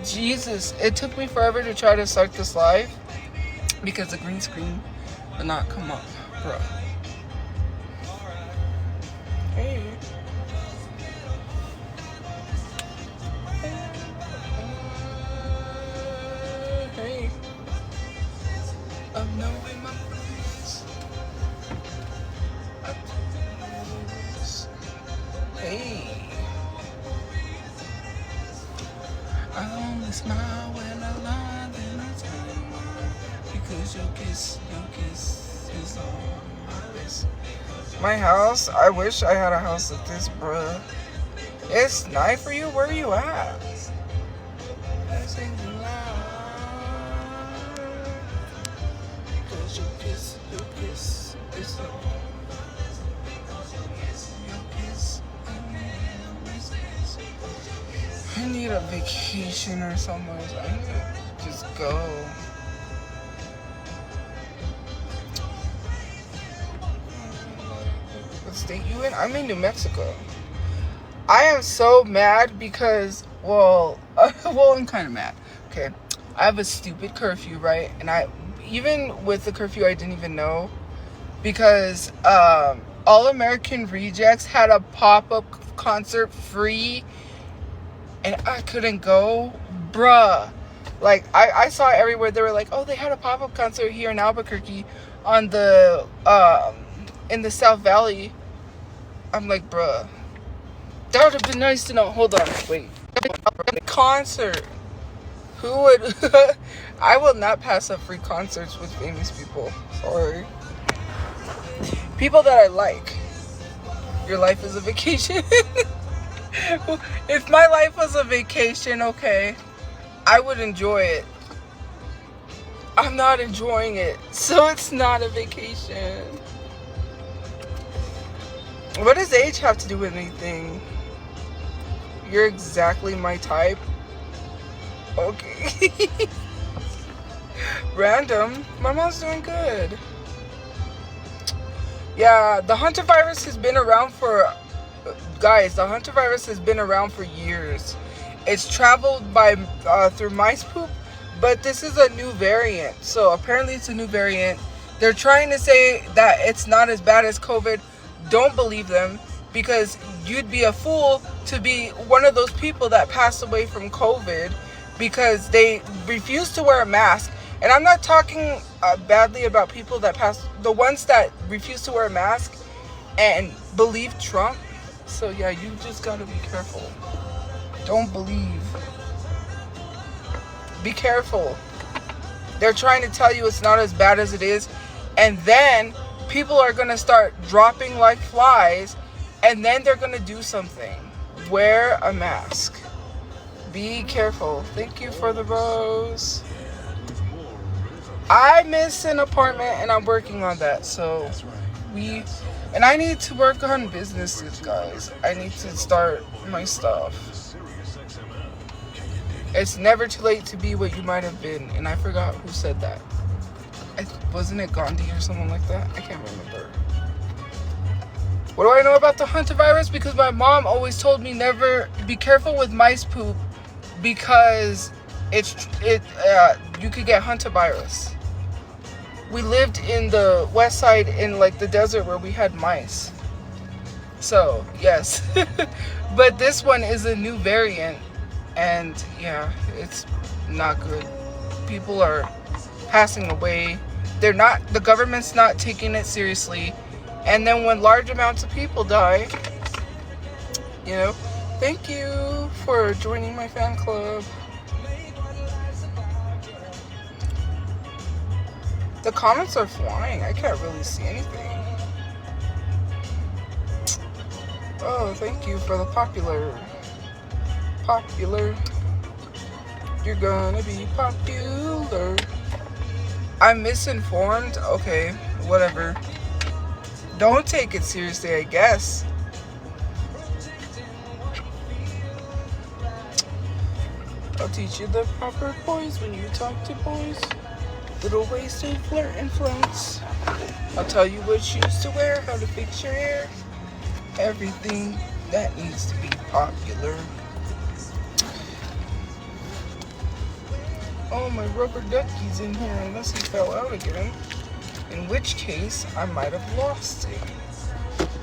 Jesus, it took me forever to try to start this live because the green screen would not come up, bro. Hey. Hey. I'm knowing my place. Hey. I only smile when I lie, then I smile. Because your kiss is on my face. My house, I wish I had a house like this, bruh. It's nice for you. Where are you at? Because your kiss is on I need a vacation or somewhere. I need to just go. What state you in? I'm in New Mexico. I am so mad because, well, I'm kind of mad. Okay, I have a stupid curfew, right? And even with the curfew, I didn't even know because All American Rejects had a pop-up concert free. And I couldn't go, bruh. Like, I saw it everywhere. They were like, oh, they had a pop-up concert here in Albuquerque on the, in the South Valley. I'm like, bruh. That would have been nice to know. Hold on, wait. Concert. Who would, I will not pass up free concerts with famous people. Sorry. People that I like. Your life is a vacation. If my life was a vacation, okay, I would enjoy it. I'm not enjoying it, so it's not a vacation. What does age have to do with anything? You're exactly my type. Okay. Random. My mom's doing good. Yeah, the hantavirus has been around for... Guys, the hantavirus has been around for years. It's traveled by through mice poop, but this is a new variant. So apparently it's a new variant. They're trying to say that it's not as bad as COVID. Don't believe them, because you'd be a fool to be one of those people that passed away from COVID because they refuse to wear a mask. And I'm not talking badly about people that passed, the ones that refuse to wear a mask and believe Trump. So yeah, you just gotta be careful. Don't believe. Be careful. They're trying to tell you it's not as bad as it is. And then people are gonna start dropping like flies. And then they're gonna do something. Wear a mask. Be careful. Thank you for the rose. I miss an apartment and I'm working on that. So and I need to work on businesses, guys. I need to start my stuff. It's never too late to be what you might have been. And I forgot who said that. Wasn't it Gandhi or someone like that? I can't remember. What do I know about the hantavirus? Because my mom always told me never be careful with mice poop because you could get hantavirus. We lived in the west side in like the desert where we had mice. So, yes. But this one is a new variant. And yeah, it's not good. People are passing away. The government's not taking it seriously. And then when large amounts of people die, you know, thank you for joining my fan club. The comments are flying. I can't really see anything. Oh, thank you for the popular. You're gonna be popular. I'm misinformed? Okay, whatever. Don't take it seriously, I guess. I'll teach you the proper poise when you talk to boys. Little ways to flirt and flounce. I'll tell you what shoes to wear, how to fix your hair. Everything that needs to be popular. Oh, my rubber ducky's in here unless he fell out again. In which case, I might have lost it.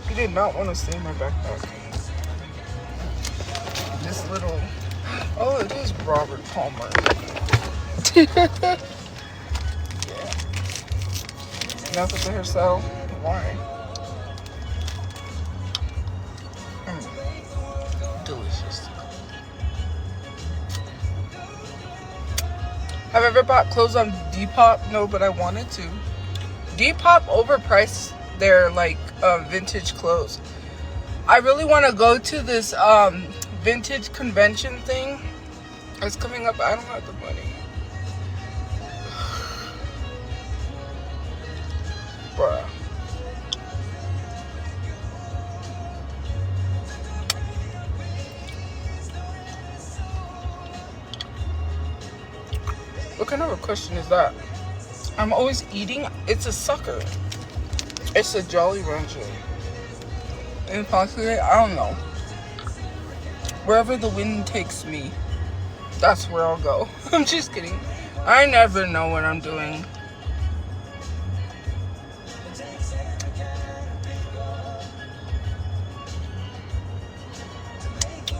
He did not want to stay in my backpack. This little... Oh, it is Robert Palmer. Yeah. Enough with the hairstyle. Why? Delicious. Have I ever bought clothes on Depop? No, but I wanted to. Depop overpriced their like vintage clothes. I really want to go to this vintage convention thing. It's coming up. I don't have the money. Bruh. What kind of a question is that? I'm always eating. It's a sucker. It's a Jolly Rancher. And possibly, I don't know. Wherever the wind takes me, that's where I'll go. I'm just kidding. I never know what I'm doing.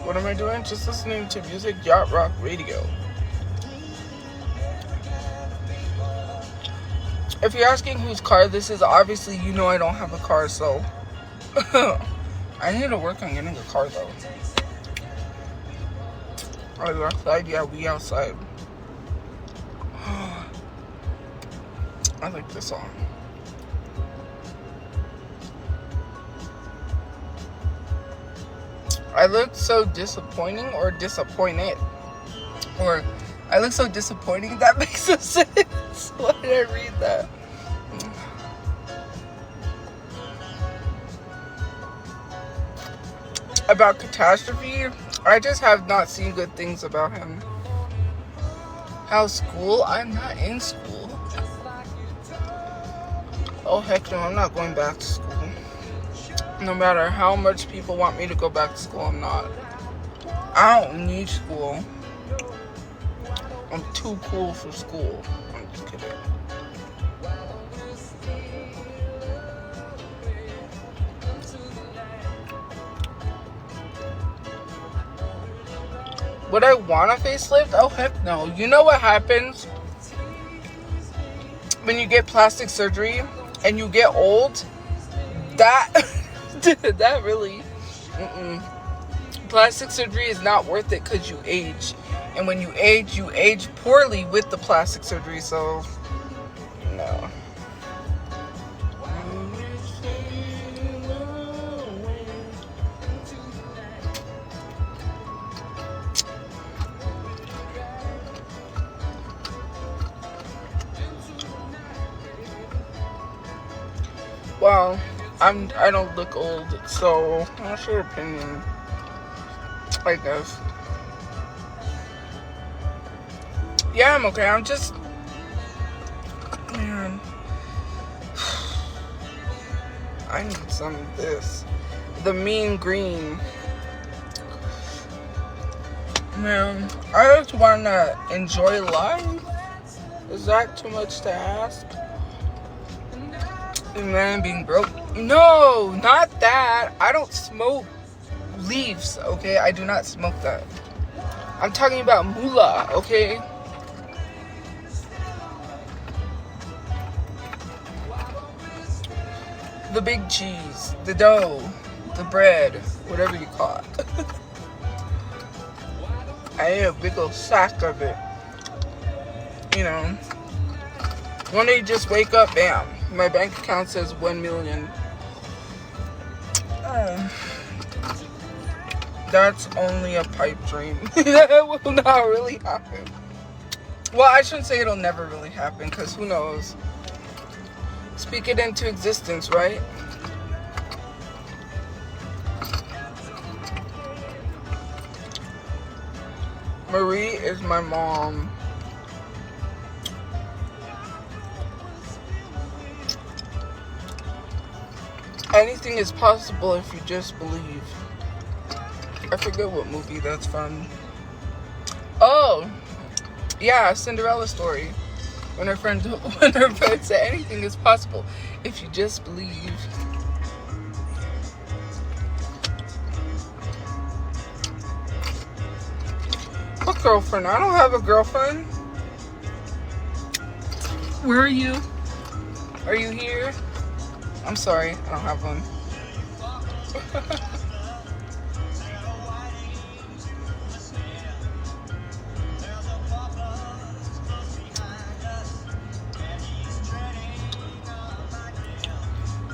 What am I doing? Just listening to music, yacht rock radio. If you're asking whose car this is, obviously you know I don't have a car, so I need to work on getting a car though. Are you outside? Yeah, we outside. I like this song. I look so disappointing or disappointed. Or I look so disappointing. That makes no sense. Why did I read that? About Catastrophe, I just have not seen good things about him. How's school? I'm not in school. Oh heck no, I'm not going back to school. No matter how much people want me to go back to school, I'm not. I don't need school. I'm too cool for school. I'm just kidding. Would I want a facelift? Oh heck no. You know what happens when you get plastic surgery and you get old? That that really plastic surgery is not worth it because you age. And when you age poorly with the plastic surgery, so no. Well, I don't look old, so what's your opinion? I guess. Yeah, I'm okay. I'm just, man, I need some of this. The mean green. Man, I just want to enjoy life. Is that too much to ask? And man, being broke. No, not that. I don't smoke leaves, okay? I do not smoke that. I'm talking about moolah, okay? The big cheese, the dough, the bread, whatever you call it. I ate a big old sack of it. You know, one day you just wake up, bam, my bank account says 1 million. That's only a pipe dream. That will not really happen. Well, I shouldn't say it'll never really happen, because who knows? Speak it into existence, right? Marie is my mom. Anything is possible if you just believe. I forget what movie that's from. Oh, Yeah, Cinderella story. When her friend said anything is possible if you just believe. What girlfriend? I don't have a girlfriend. Where are you? Are you here? I'm sorry, I don't have one.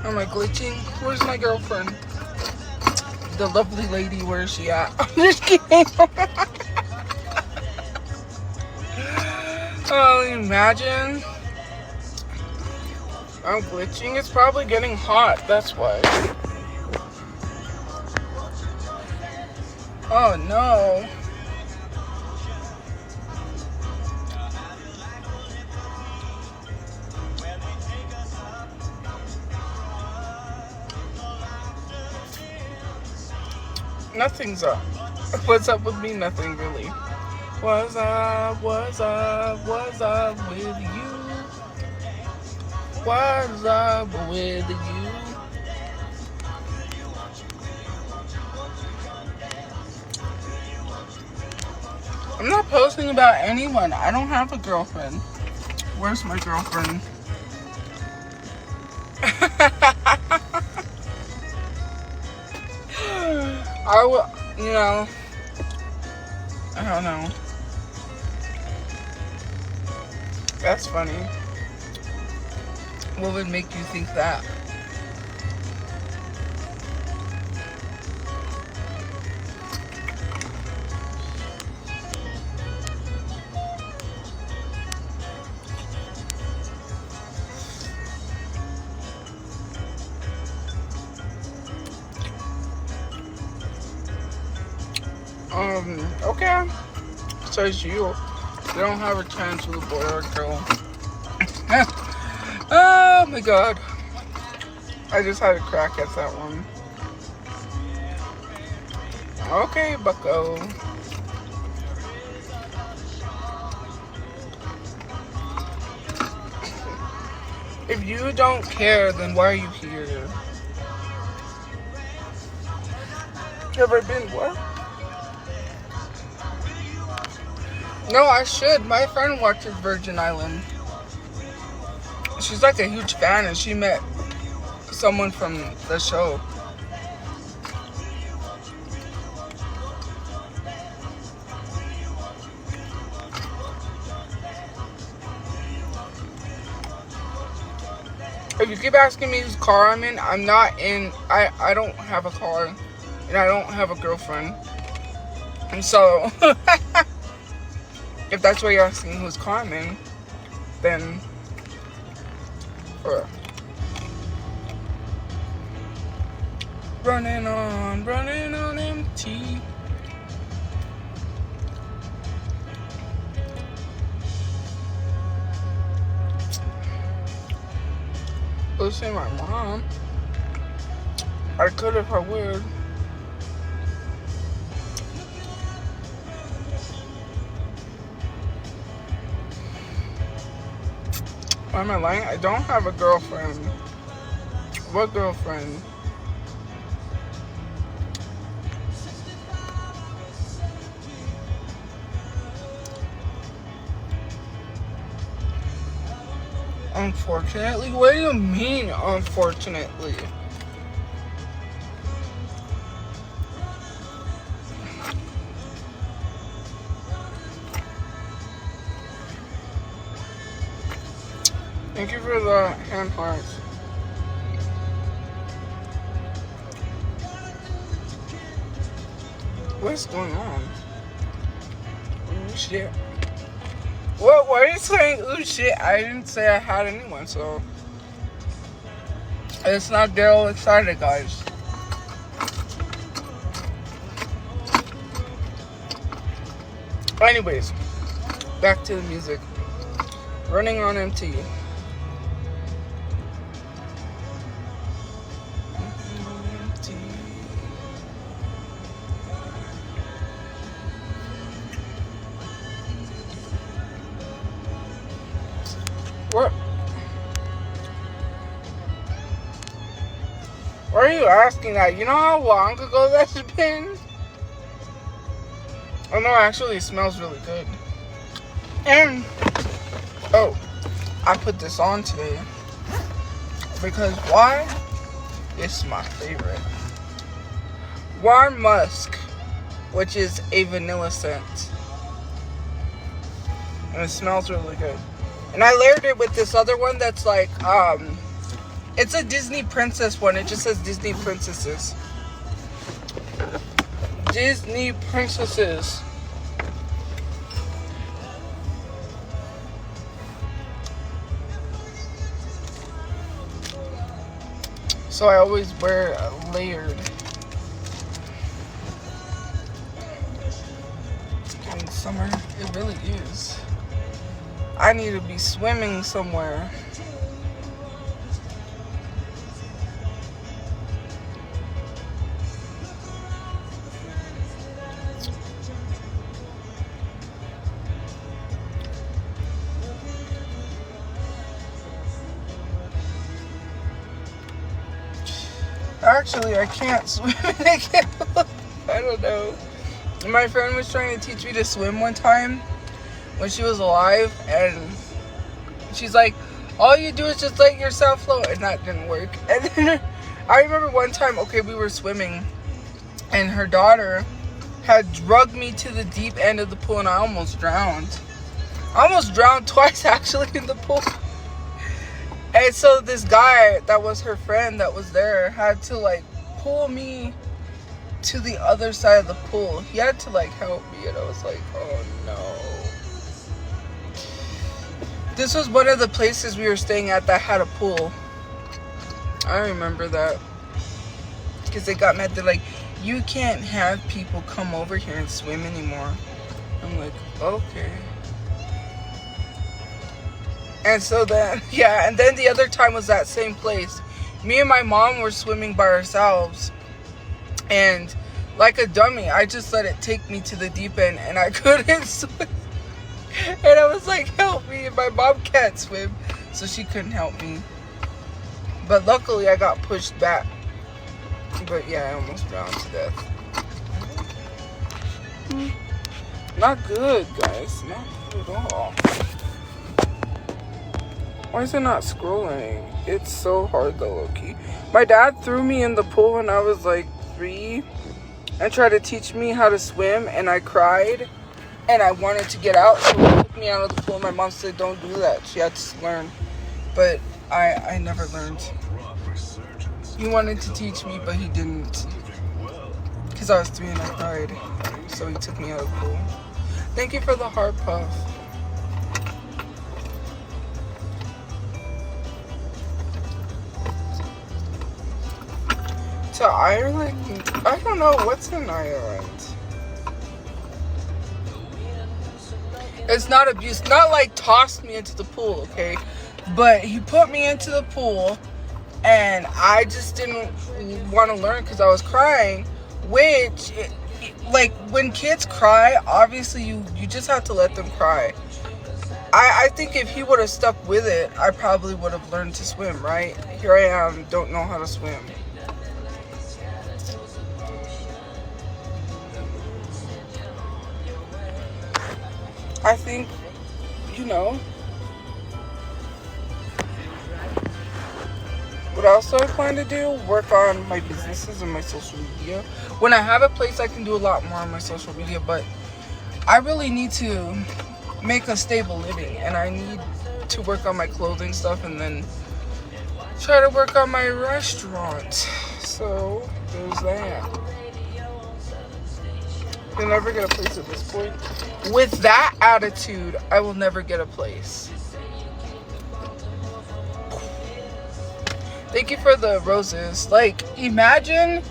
Am I glitching? Where's my girlfriend? The lovely lady, where is she at? I'm just kidding. Oh, imagine. I'm glitching. It's probably getting hot. That's why. Oh no. Nothing's up. What's up with me? Nothing really. What's up with you? What's up with you? I'm not posting about anyone. I don't have a girlfriend. Where's my girlfriend? I will, you know, I don't know. That's funny. What would make you think that? Okay. Says you. They don't have a chance with a boy or a girl. Oh my god. I just had a crack at that one. Okay, bucko. If you don't care, then why are you here? Have I been what? No, I should. My friend watches Virgin Island. She's like a huge fan, and she met someone from the show. If you keep asking me whose car I'm in, I'm not in. I don't have a car, and I don't have a girlfriend. And so, if that's why you're asking whose car I'm in, then running on empty. Listen, my mom. I could if I would. Why am I lying? I don't have a girlfriend. What girlfriend? Unfortunately? What do you mean, unfortunately? Thank you for the hand hearts. What's going on? Oh shit. What are you saying? Oh shit, I didn't say I had anyone, so let's not get all excited, guys. Anyways, back to the music. Running on empty. What? Why are you asking that? You know how long ago that's been? Oh no, actually it smells really good. And, oh, I put this on today. Because why? It's my favorite. Warm Musk, which is a vanilla scent. And it smells really good. And I layered it with this other one that's like, it's a Disney princess one. It just says Disney princesses. Disney princesses. So I always wear a layered. It's getting summer. It really is. I need to be swimming somewhere. Actually, I can't swim. I don't know. My friend was trying to teach me to swim one time when she was alive, and she's like, all you do is just let yourself float, and that didn't work. And then I remember one time, okay, we were swimming, and her daughter had drugged me to the deep end of the pool, and I almost drowned. I almost drowned twice, actually, in the pool. And so this guy that was her friend that was there had to like pull me to the other side of the pool. He had to like help me, and I was like, oh no. This was one of the places we were staying at that had a pool. I remember that. Because they got mad. They're like, you can't have people come over here and swim anymore. I'm like, okay. And so then, yeah, and then the other time was that same place. Me and my mom were swimming by ourselves. And like a dummy, I just let it take me to the deep end, and I couldn't swim. And I was like, help me. And my mom can't swim, so she couldn't help me. But luckily, I got pushed back. But yeah, I almost drowned to death. Not good, guys. Not good at all. Why is it not scrolling? It's so hard though, low-key. My dad threw me in the pool when I was like 3 and tried to teach me how to swim, and I cried and I wanted to get out, so he took me out of the pool. My mom said don't do that. She had to learn. But I never learned. He wanted to teach me, but he didn't. Because I was 3 and I cried. So he took me out of the pool. Thank you for the heart puff. To Ireland? I don't know what's in Ireland. It's not abuse. Not like tossed me into the pool, okay? But he put me into the pool, and I just didn't want to learn because I was crying. Which, like, when kids cry, obviously you just have to let them cry. I think if he would have stuck with it, I probably would have learned to swim, right? Here I am, don't know how to swim. I think, you know, what else do I plan to do? Work on my businesses and my social media. When I have a place, I can do a lot more on my social media, but I really need to make a stable living, and I need to work on my clothing stuff and then try to work on my restaurant. So, there's that. You'll never get a place at this point. With that attitude, I will never get a place. Thank you for the roses. Like, imagine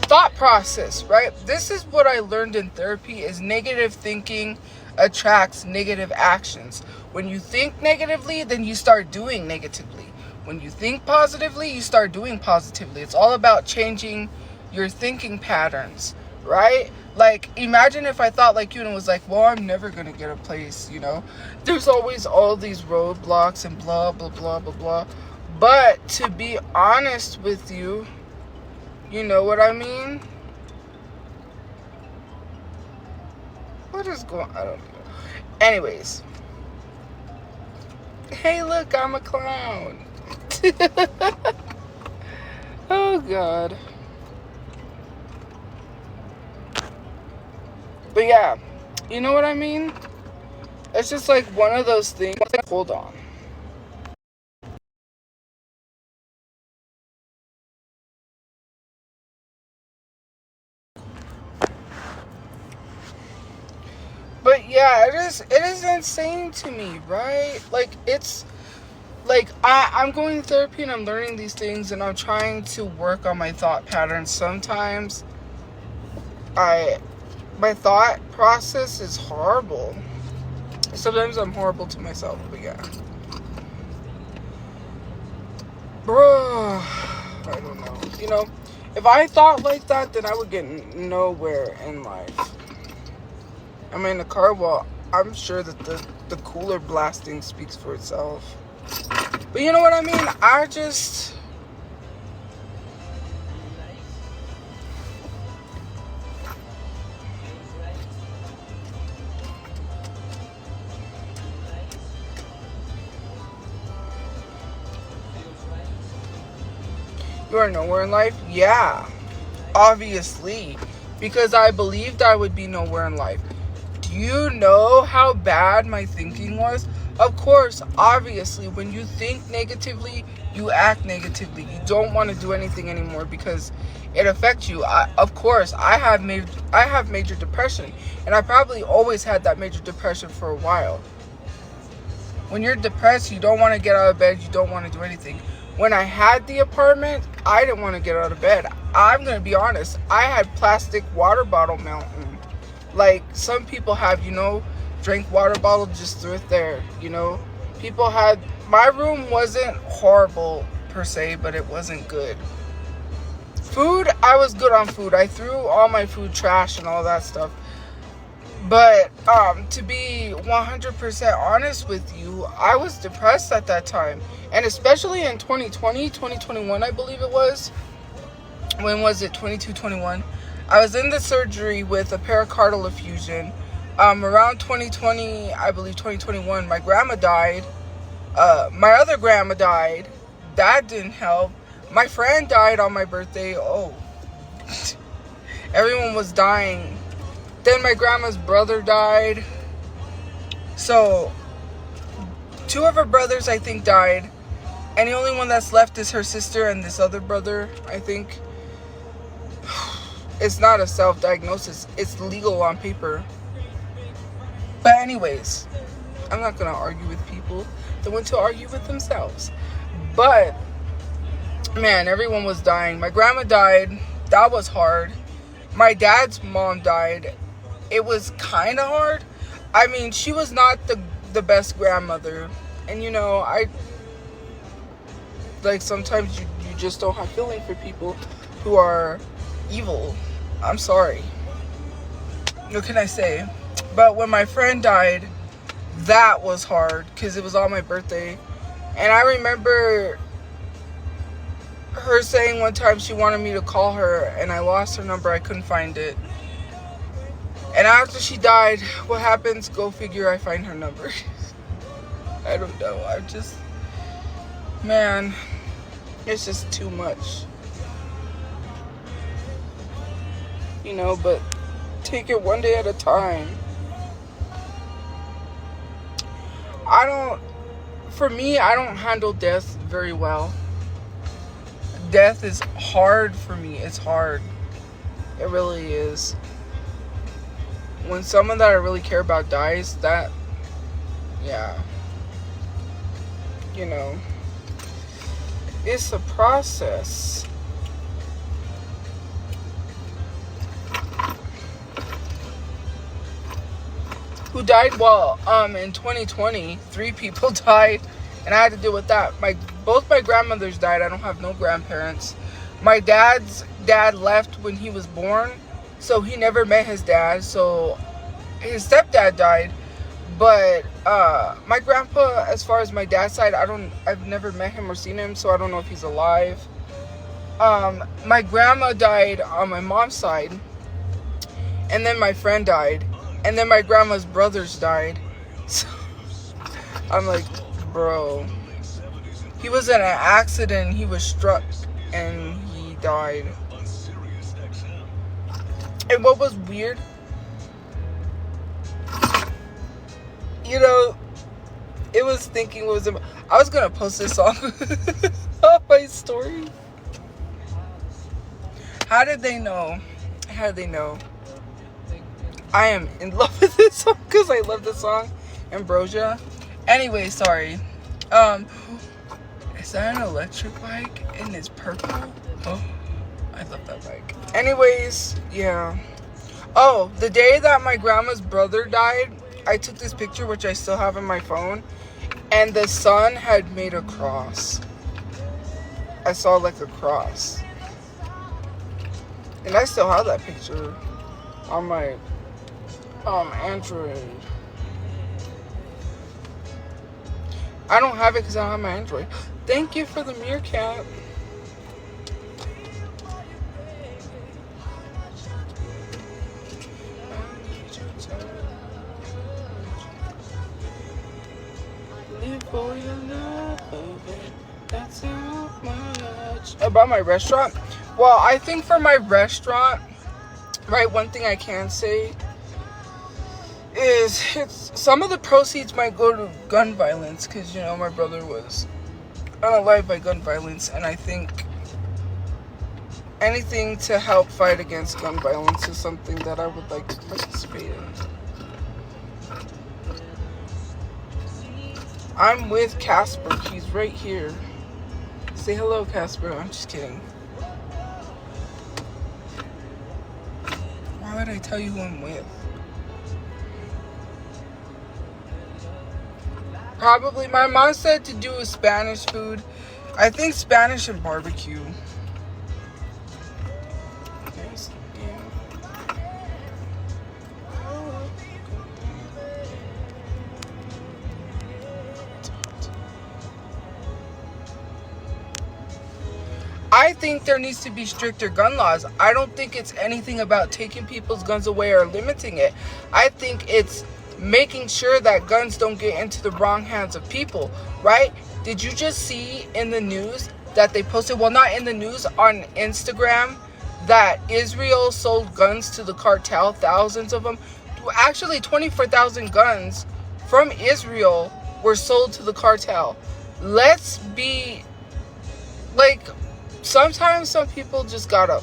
thought process, right? This is what I learned in therapy, is negative thinking attracts negative actions. When you think negatively, then you start doing negatively. When you think positively, you start doing positively. It's all about changing your thinking patterns, right? Like, imagine if I thought like you and was like, well, I'm never gonna get a place, you know? There's always all these roadblocks and blah, blah, blah, blah, blah. But to be honest with you, you know what I mean? What is going on? I don't know. Anyways. Hey, look, I'm a clown. Oh, God. But yeah, you know what I mean? It's just like one of those things. Hold on. But yeah, it is insane to me, right? Like, it's like I'm going to therapy and I'm learning these things and I'm trying to work on my thought patterns. Sometimes my thought process is horrible. Sometimes I'm horrible to myself, but yeah. Bro, I don't know. You know, if I thought like that, then I would get nowhere in life. I mean, the car, well, I'm sure that the cooler blasting speaks for itself. But you know what I mean? I just... You are nowhere in life? Yeah. Obviously. Because I believed I would be nowhere in life. Do you know how bad my thinking was? Of course, obviously, when you think negatively, you act negatively. You don't want to do anything anymore because it affects you. Of course, I have major depression, and I probably always had that major depression for a while. When you're depressed, you don't want to get out of bed. You don't want to do anything. When I had the apartment, I didn't want to get out of bed. I'm going to be honest. I had plastic water bottle mountain. Like some people have, you know, drink water bottle, just threw it there, you know. People had, my room wasn't horrible per se, but it wasn't good. Food, I was good on food. I threw all my food trash and all that stuff. But to be 100% honest with you, I was depressed at that time. And especially in 2020, 2021, I believe it was. When was it? 22, 21. I was in the surgery with a pericardial effusion. Around 2020, I believe 2021, my grandma died. My other grandma died. That didn't help. My friend died on my birthday. Oh. Everyone was dying. Then my grandma's brother died. So, 2 of her brothers, I think, died. And the only one that's left is her sister and this other brother, I think. It's not a self-diagnosis. It's legal on paper. But anyways, I'm not going to argue with people that want to argue with themselves. But, man, everyone was dying. My grandma died. That was hard. My dad's mom died. It was kind of hard. I mean, she was not the best grandmother. And, you know, like, sometimes you just don't have feeling for people who are evil. I'm sorry. What can I say? But when my friend died, that was hard because it was on my birthday. And I remember her saying one time she wanted me to call her, and I lost her number. I couldn't find it. And after she died, what happens? Go figure, I find her number. I don't know. Man, it's just too much. You know, but take it one day at a time. For me, I don't handle death very well. Death is hard for me. It's hard. It really is. When someone that I really care about dies, yeah. You know, it's a process. Who died? Well, in 2020, 3 people died, and I had to deal with that. Both my grandmothers died. I don't have no grandparents. My dad's dad left when he was born, so he never met his dad. So his stepdad died. But my grandpa, as far as my dad's side, I've never met him or seen him, so I don't know if he's alive. My grandma died on my mom's side, and then my friend died, and then my grandma's brothers died. So I'm like, bro, he was in an accident, he was struck, and he died. And what was weird, you know, it was thinking, I was gonna post this song on my story. How did they know? I am in love with this song because I love this song, Ambrosia. Anyway, sorry. Is that an electric bike and it's purple? Oh, I love that bike. Anyways, yeah. Oh, the day that my grandma's brother died, I took this picture, which I still have on my phone, and the sun had made a cross. I saw like a cross. And I still have that picture on my Android. I don't have it because I don't have my Android. Thank you for the meerkat. Live for your love, that's how much. About my restaurant? Well, I think for my restaurant, right, one thing I can say is some of the proceeds might go to gun violence, because, you know, my brother was unalived by gun violence, and I think anything to help fight against gun violence is something that I would like to participate in. I'm with Casper. He's right here. Say hello, Casper. I'm just kidding. Why would I tell you who I'm with? Probably, my mom said to do a Spanish food. I think Spanish and barbecue. I think there needs to be stricter gun laws. I don't think it's anything about taking people's guns away or limiting it. I think it's making sure that guns don't get into the wrong hands of people, right? Did you just see in the news that they posted, well, not in the news, on Instagram, that Israel sold guns to the cartel, thousands of them? Actually, 24,000 guns from Israel were sold to the cartel. Let's be, like, sometimes some people just gotta,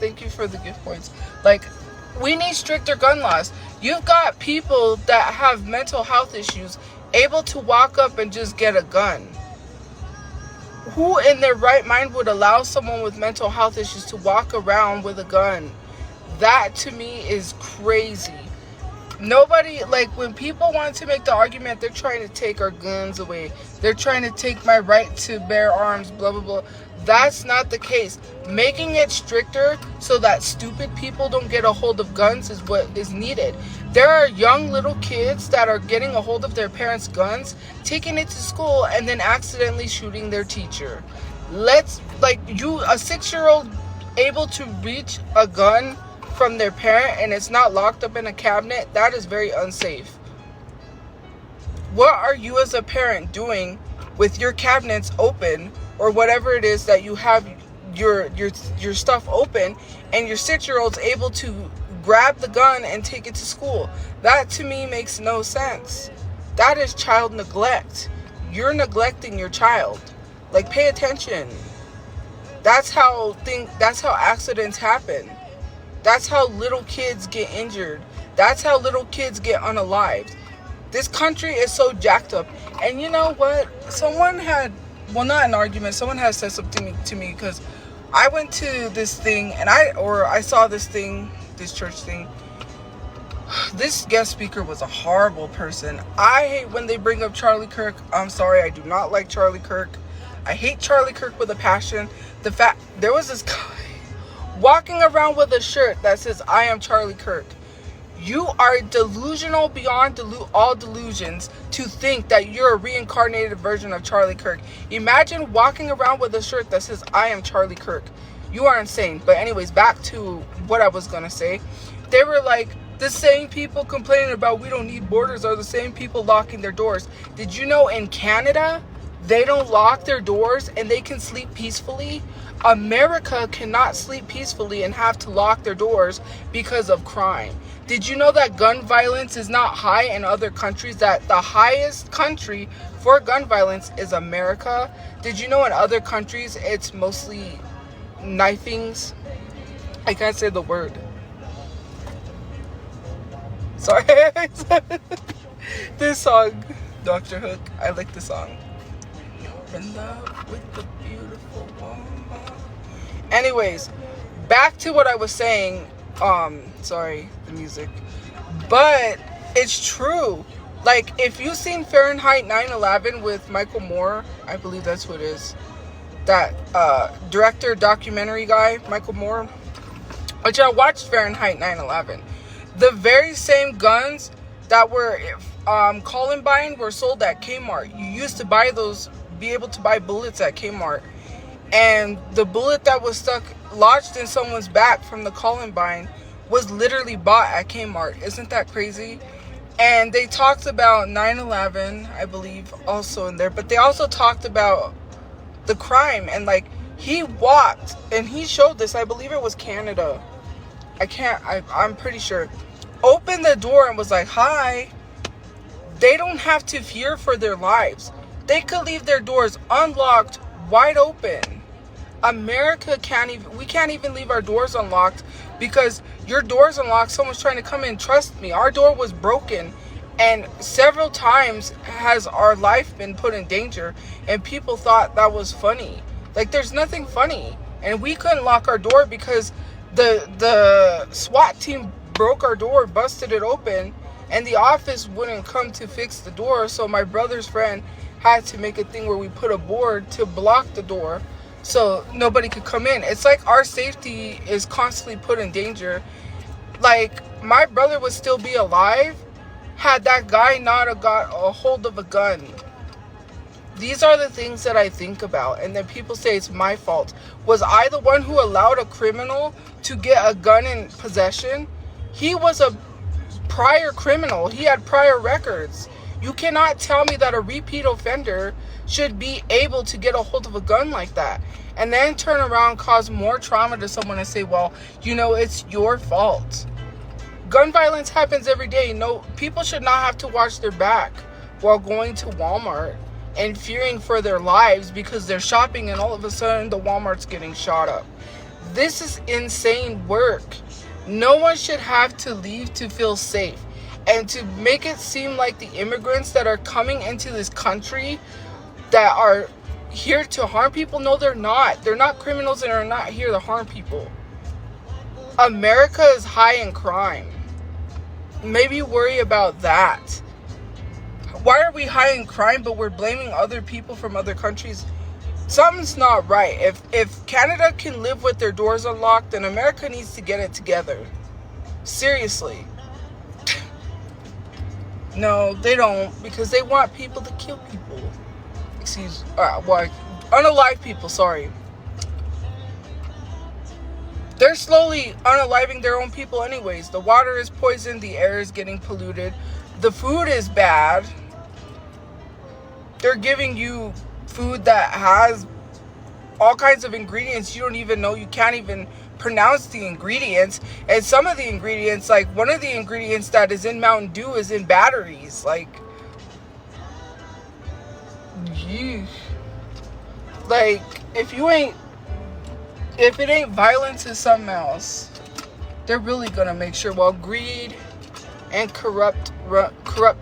thank you for the gift points, like, we need stricter gun laws. You've got people that have mental health issues able to walk up and just get a gun. Who in their right mind would allow someone with mental health issues to walk around with a gun? That to me is crazy. Nobody, like, when people want to make the argument, they're trying to take our guns away. They're trying to take my right to bear arms, blah, blah, blah. That's not the case. Making it stricter so that stupid people don't get a hold of guns is what is needed. There are young little kids that are getting a hold of their parents' guns, taking it to school, and then accidentally shooting their teacher. Let's, like, a 6-year-old able to reach a gun from their parent and it's not locked up in a cabinet, that is very unsafe. What are you as a parent doing with your cabinets open, or whatever it is that you have your stuff open, and your 6-year-old's able to grab the gun and take it to school? That to me makes no sense. That is child neglect. You're neglecting your child. Like, pay attention. That's how accidents happen. That's how little kids get injured. That's how little kids get unalived. This country is so jacked up. And you know what? Someone had, well, not an argument, someone has said something to me, because I went to this thing and I saw this thing, this church thing. This guest speaker was a horrible person. I hate when they bring up Charlie Kirk. I'm sorry, I do not like Charlie Kirk. I hate Charlie Kirk with a passion. There was this guy walking around with a shirt that says, I am Charlie Kirk. You are delusional beyond all delusions to think that you're a reincarnated version of Charlie Kirk. Imagine walking around with a shirt that says, I am Charlie Kirk. You are insane. But anyways, back to what I was going to say. They were like, the same people complaining about we don't need borders are the same people locking their doors. Did you know in Canada, they don't lock their doors and they can sleep peacefully? America cannot sleep peacefully and have to lock their doors because of crime. Did you know that gun violence is not high in other countries? That the highest country for gun violence is America? Did you know in other countries it's mostly knifings? I can't say the word. Sorry. This song, Dr. Hook, I like the song. You're in love with the beautiful woman. Anyways, back to what I was saying. Sorry, the music. But it's true. Like, if you've seen Fahrenheit 9/11 with Michael Moore, I believe that's who it is. That director, documentary guy, Michael Moore. Which I watched Fahrenheit 9/11. The very same guns that were Columbine were sold at Kmart. You used to buy those, be able to buy bullets at Kmart. And the bullet that was lodged in someone's back from the Columbine was literally bought at Kmart. Isn't that crazy? And they talked about 9/11, I believe, also in there. But they also talked about the crime. And, like, he walked, and he showed this. I believe it was Canada. I'm pretty sure. Opened the door and was like, hi. They don't have to fear for their lives. They could leave their doors unlocked, wide open. America we can't even leave our doors unlocked because your door's unlocked, someone's trying to come in. Trust me, our door was broken and several times has our life been put in danger, and people thought that was funny. Like, there's nothing funny. And we couldn't lock our door because the SWAT team broke our door, busted it open, and the office wouldn't come to fix the door. So my brother's friend had to make a thing where we put a board to block the door so nobody could come in. It's like our safety is constantly put in danger. Like, my brother would still be alive had that guy not got a hold of a gun. These are the things that I think about. And then people say it's my fault. Was I the one who allowed a criminal to get a gun in possession? He was a prior criminal. He had prior records. You cannot tell me that a repeat offender should be able to get a hold of a gun like that and then turn around, cause more trauma to someone and say, well, you know, it's your fault. Gun violence happens every day. No, people should not have to watch their back while going to Walmart and fearing for their lives because they're shopping and all of a sudden the Walmart's getting shot up. This is insane work. No one should have to leave to feel safe. And to make it seem like the immigrants that are coming into this country that are here to harm people, no, they're not. They're not criminals and are not here to harm people. America is high in crime. Maybe worry about that. Why are we high in crime but we're blaming other people from other countries? Something's not right. If Canada can live with their doors unlocked, then America needs to get it together. Seriously. No, they don't, because they want people to kill people. Unalive people, sorry. They're slowly unaliving their own people anyways. The water is poisoned, the air is getting polluted, the food is bad. They're giving you food that has all kinds of ingredients you don't even know. You can't even pronounce the ingredients. And some of the ingredients, like one of the ingredients that is in Mountain Dew is in batteries. Like, yeesh. Like, if it ain't violence, it's something else. They're really gonna make sure, well, greed and corrupt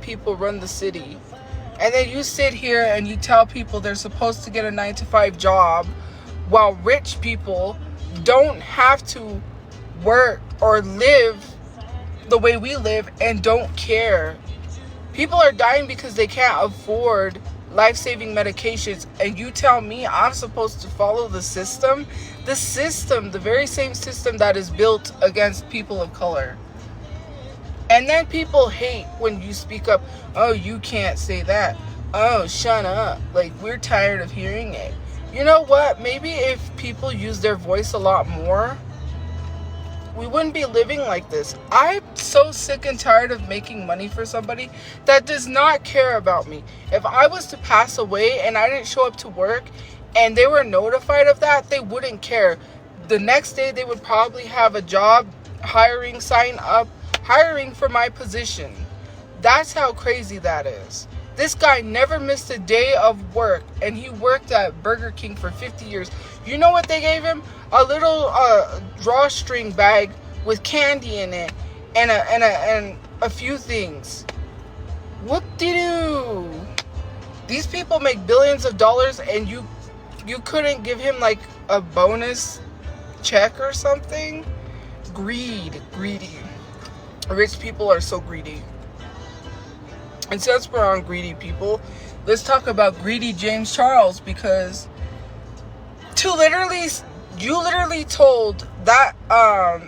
people run the city. And then you sit here and you tell people they're supposed to get a 9-to-5 job while rich people don't have to work or live the way we live and don't care. People are dying because they can't afford life-saving medications, and you tell me I'm supposed to follow the system, the very same system that is built against people of color. And then people hate when you speak up. Oh, you can't say that. Oh, shut up. Like, we're tired of hearing it. You know what? Maybe if people use their voice a lot more, we wouldn't be living like this. I'm so sick and tired of making money for somebody that does not care about me. If I was to pass away and I didn't show up to work and they were notified of that, they wouldn't care. The next day they would probably have a job hiring sign up, hiring for my position. That's how crazy that is. This guy never missed a day of work, and he worked at Burger King for 50 years. You know what they gave him? A little drawstring bag with candy in it and a few things. Whoop-de-doo. These people make billions of dollars, and you couldn't give him like a bonus check or something? Greedy. Rich people are so greedy. And since we're on greedy people, let's talk about greedy James Charles, because you literally told that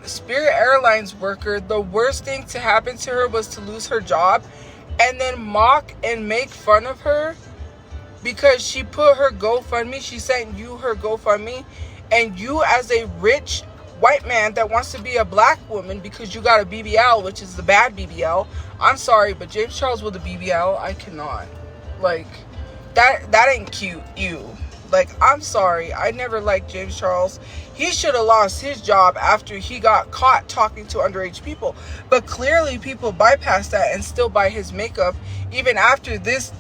Spirit Airlines worker the worst thing to happen to her was to lose her job, and then mock and make fun of her because she put her GoFundMe, she sent you her GoFundMe, and you as a rich white man that wants to be a black woman because you got a BBL, which is the bad BBL. I'm sorry, but James Charles with a BBL, I cannot. Like, that ain't cute, you. Like, I'm sorry. I never liked James Charles. He should have lost his job after he got caught talking to underage people. But clearly people bypass that and still buy his makeup even after this